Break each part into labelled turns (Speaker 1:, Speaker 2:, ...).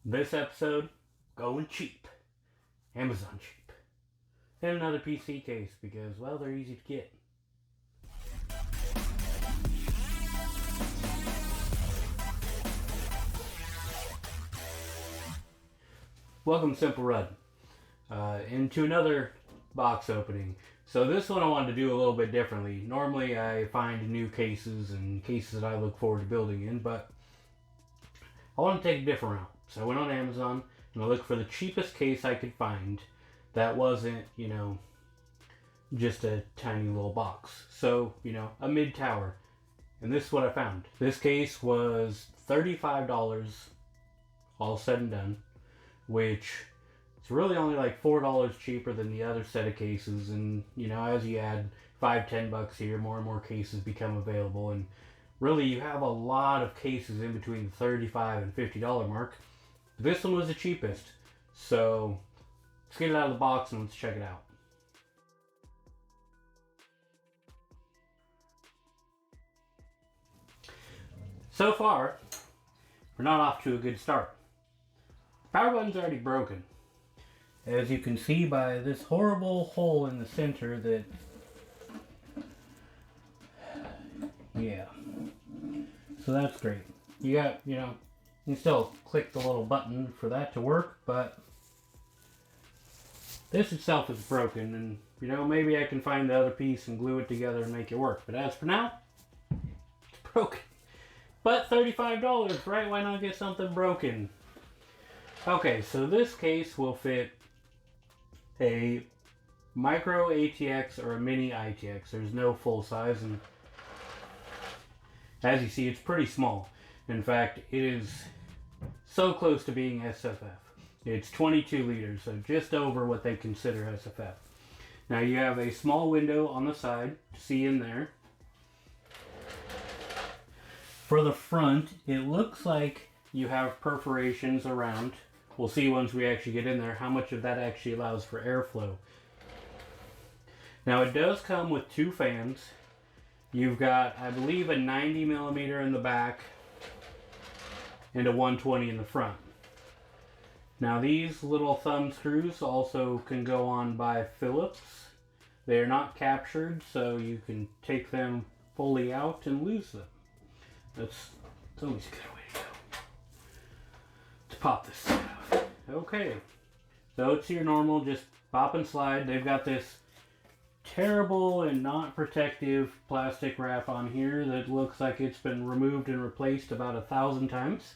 Speaker 1: This episode, going cheap. Amazon cheap. And another PC case because, well, they're easy to get. Welcome, Simple Rudd, into another box opening. So this one I wanted to do a little bit differently. Normally I find new cases and cases that I look forward to building in, but I want to take a different route. So I went on Amazon and I looked for the cheapest case I could find that wasn't, just a tiny little box. So, a mid-tower. And this is what I found. This case was $35 all said and done, which is really only like $4 cheaper than the other set of cases. And, as you add $5-10 here, more and more cases become available. And really, you have a lot of cases in between the $35 and $50 mark. This one was the cheapest. So, let's get it out of the box and let's check it out. So far, we're not off to a good start. The power button's already broken. As you can see by this horrible hole in the center that... Yeah. So that's great. You got, you can still click the little button for that to work, but this itself is broken, and, maybe I can find the other piece and glue it together and make it work. But as for now, it's broken. But $35, right? Why not get something broken? Okay, so this case will fit a micro ATX or a mini ITX. There's no full size, and as you see, it's pretty small. In fact, it is so close to being SFF. It's 22 liters, so just over what they consider SFF. Now you have a small window on the side to see in there. For the front, it looks like you have perforations around. We'll see once we actually get in there how much of that actually allows for airflow. Now it does come with two fans. You've got, I believe, a 90 millimeter in the back and a 120 in the front. Now these little thumb screws also can go on by Phillips. They are not captured, so you can take them fully out and lose them. That's always a good way to go. To pop this stuff. Okay. So it's your normal, just pop and slide. They've got this terrible and not protective plastic wrap on here that looks like it's been removed and replaced about 1,000 times.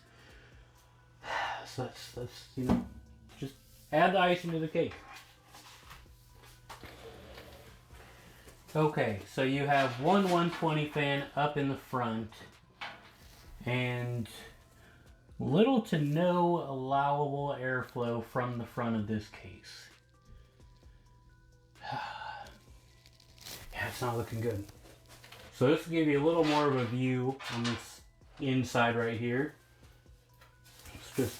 Speaker 1: So that's just add the icing to the cake. Okay, so you have one 120 fan up in the front and little to no allowable airflow from the front of this case. Yeah, it's not looking good. So this will give you a little more of a view on this inside right here. It's just,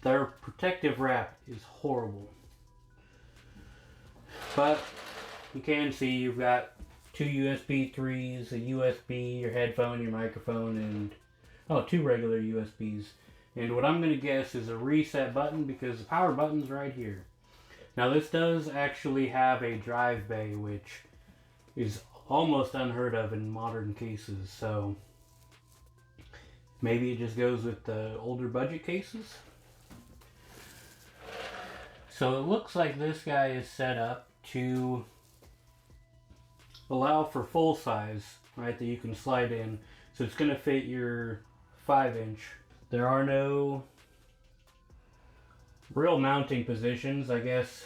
Speaker 1: their protective wrap is horrible. But you can see you've got two USB 3s, a USB, your headphone, your microphone, and two regular USBs. And what I'm going to guess is a reset button because the power button's right here. Now this does actually have a drive bay, which is almost unheard of in modern cases, so maybe it just goes with the older budget cases. So it looks like this guy is set up to allow for full size, right, that you can slide in. So it's going to fit your 5-inch. There are no real mounting positions. I guess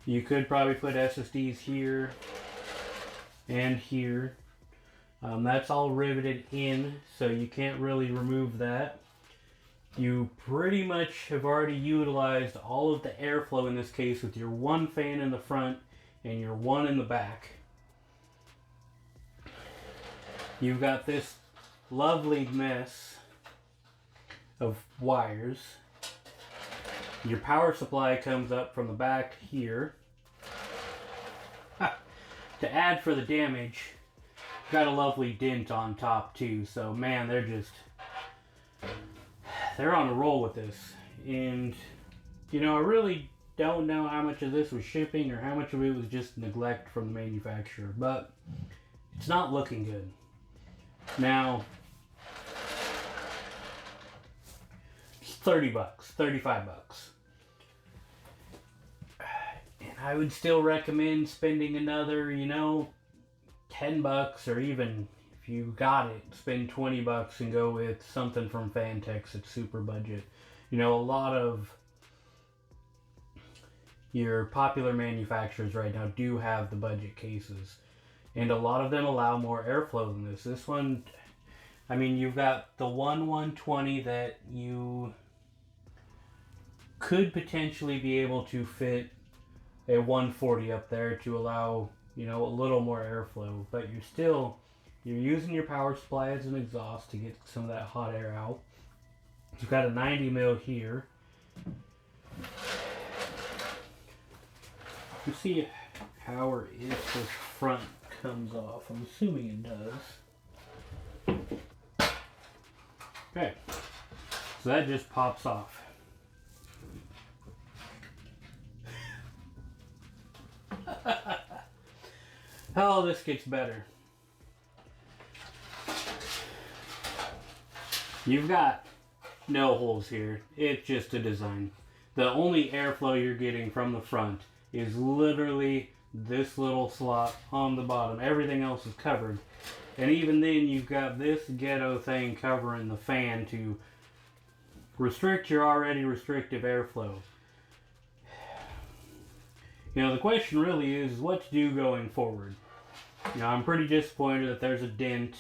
Speaker 1: you could probably put SSDs here and here. That's all riveted in, so you can't really remove that. You pretty much have already utilized all of the airflow in this case with your one fan in the front and your one in the back. You've got this lovely mess of wires. Your power supply comes up from the back here. To add for the damage, got a lovely dent on top too, so man, they're just they're on a roll with this. And, you know, I really don't know how much of this was shipping or how much of it was just neglect from the manufacturer, but it's not looking good. Now, it's $30, $35. And I would still recommend spending another, you know, $10, or even if you got it, spend $20 and go with something from Fantex that's super budget. You know, a lot of your popular manufacturers right now do have the budget cases, and a lot of them allow more airflow than this. This one, I mean, you've got the 120 that you could potentially be able to fit a 140 up there to allow, you know, a little more airflow, but you're using your power supply as an exhaust to get some of that hot air out. You've got a 90 mil here. You see how or if the front comes off. I'm assuming it does. Okay, so that just pops off. Oh, this gets better. You've got no holes here. It's just a design. The only airflow you're getting from the front is literally this little slot on the bottom. Everything else is covered. And even then, you've got this ghetto thing covering the fan to restrict your already restrictive airflow. You know, the question really is what to do going forward. You know, I'm pretty disappointed that there's a dent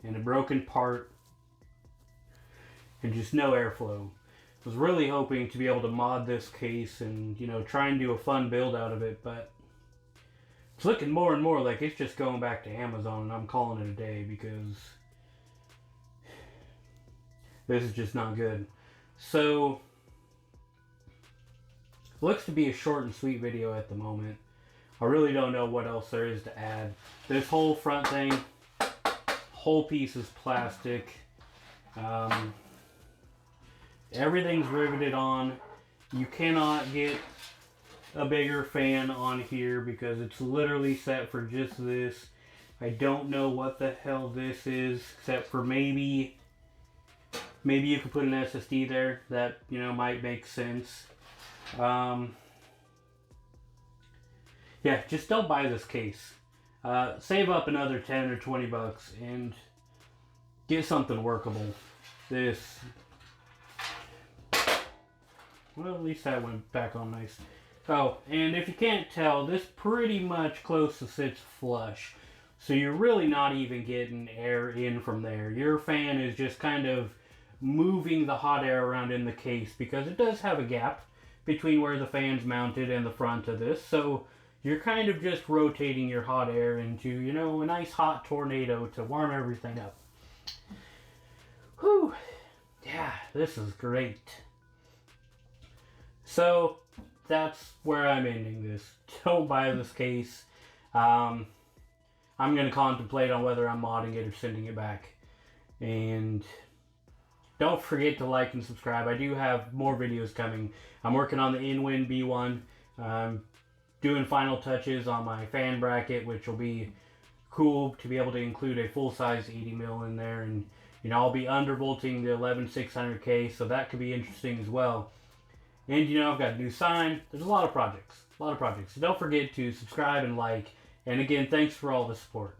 Speaker 1: and a broken part and just no airflow. Was really hoping to be able to mod this case and, you know, try and do a fun build out of it, but it's looking more and more like it's just going back to Amazon, and I'm calling it a day because this is just not good. So, looks to be a short and sweet video at the moment. I really don't know what else there is to add. This whole front thing, whole piece is plastic. Everything's riveted on. You cannot get a bigger fan on here because it's literally set for just this. I don't know what the hell this is, except for maybe you could put an SSD there. That, you know, might make sense. Yeah, just don't buy this case. Save up another 10 or 20 bucks and get something workable. This, well, at least that went back on nice. Oh, and if you can't tell, this pretty much close to sits flush. So you're really not even getting air in from there. Your fan is just kind of moving the hot air around in the case because it does have a gap between where the fan's mounted and the front of this. So you're kind of just rotating your hot air into, you know, a nice hot tornado to warm everything up. Whew. Yeah, this is great. So that's where I'm ending this. Don't buy this case. I'm going to contemplate on whether I'm modding it or sending it back. And don't forget to like and subscribe. I do have more videos coming. I'm working on the Inwin B1. Doing final touches on my fan bracket, which will be cool to be able to include a full-size 80 mil in there. And, you know, I'll be undervolting the 11600K, so that could be interesting as well. And, you know, I've got a new sign. There's a lot of projects. So don't forget to subscribe and like. And again, thanks for all the support.